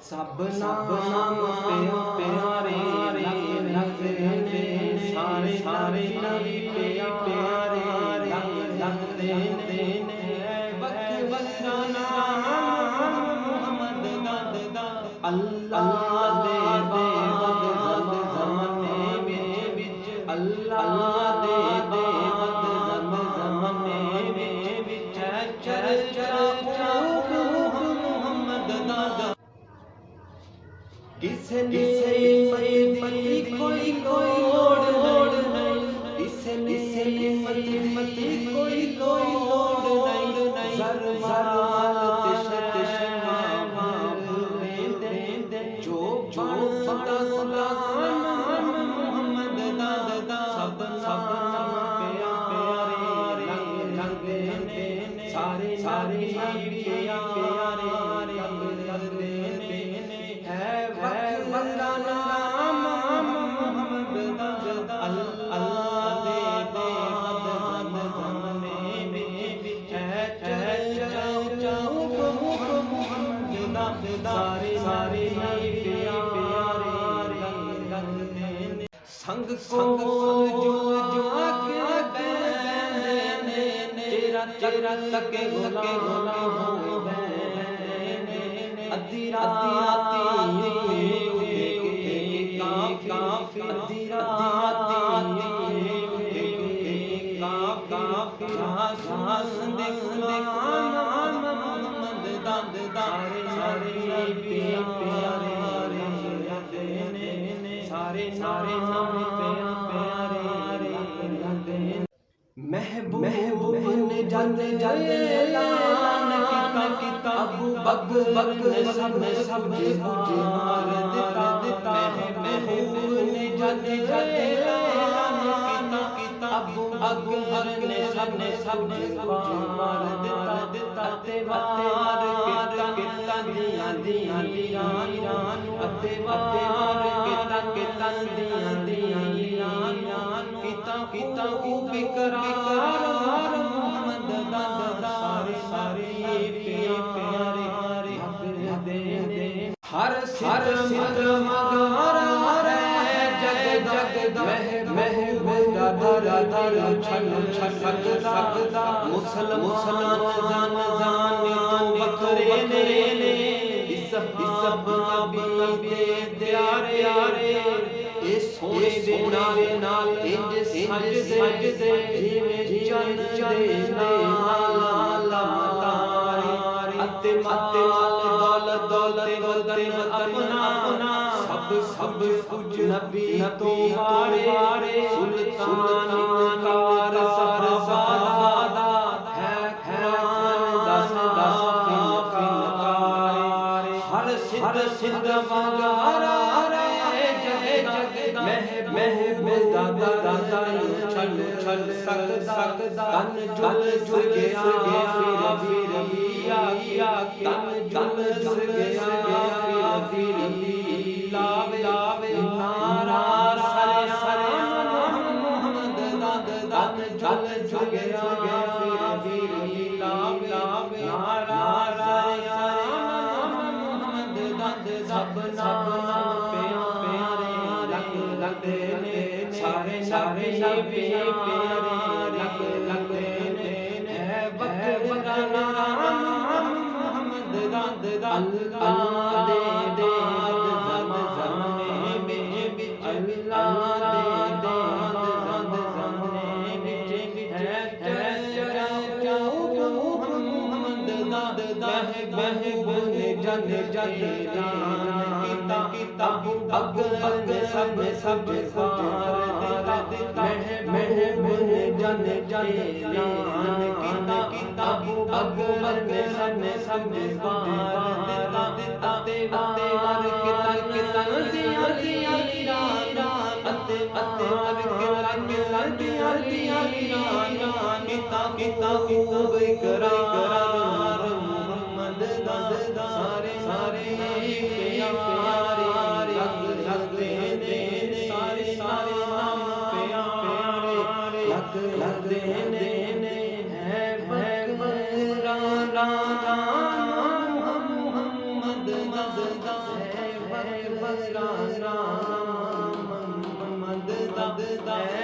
सब नाम प्यारे लगते ने सारे सारे नबी प्यारे लगते ने बच्चा नाम मुहम्मद दा अल्लाह दे वद ज़माने विच अल्लाह दे वद ज़माने विच चर्चा मुहम्मद दा किसे मती कोई लोड़ नहीं किसे मती कोई लोड़ नहीं ज़रमाल तिश दे जो बंदा गुलाम मुहम्मद दा सब प्यारे लगते ने सारे प्यारे लगते ने है बंदा नाम मुहम्मद दा अल्लाह दे वद ज़माने विच है चर्चा मुहम्मद दा सारे प्यारे लगते ने संग को जो आके बैने तेरा तके गुलाम हो बैने अद्धी रात महबूब ने जाते ऐलान किता अबू बकर ने सब मार दिता महबूब ने जाते ऐलान किता अबू बकर ने सब मार दिता अत्तेवार किता दिया अत्तेवार किता दिया किता बेकरार मुहम्मद दा सारे प्यारे दे हर सिर मगार जग महबूब दर छल सकदा मुसलमान जान बकरे ने सब नबी प्यारे ए सोने दे नाल इंज सजदे जिवें चंद दे नाल तारे अते दौलत अपना सब कुछ नबी तो वारे सुल्तान कार सरसादा है दस फिनकार हर सिद्ध मगारा महबूब दादा छल सकदा तन जुल गया फिर किया तन जुल गया फिर लावे नारा सरे मुहम्मद तन जुल गया फिर लावे नारा सरे मुहम्मद सब प्यारे लगते ने सारे प्यारे लगते ने है बकरा नाम मुहम्मद दा अल्लाह दे ज़माने में अल्लाह दे ज़माने में है चर्चा मुहम्मद दा महबूब जन किता अग सब महबूब जन किता अग सब अत्तेवार किता किता बेकरार मुहम्मद दा सारे प्यारे लगते ने सारे प्यारे लगते ने है बकरा मुहम्मद ਮੁਹੰਮਦ ਦਾ ਹੈ ਵਕਰਾ ਨਾਮ ਮੁਹੰਮਦ ਦਾ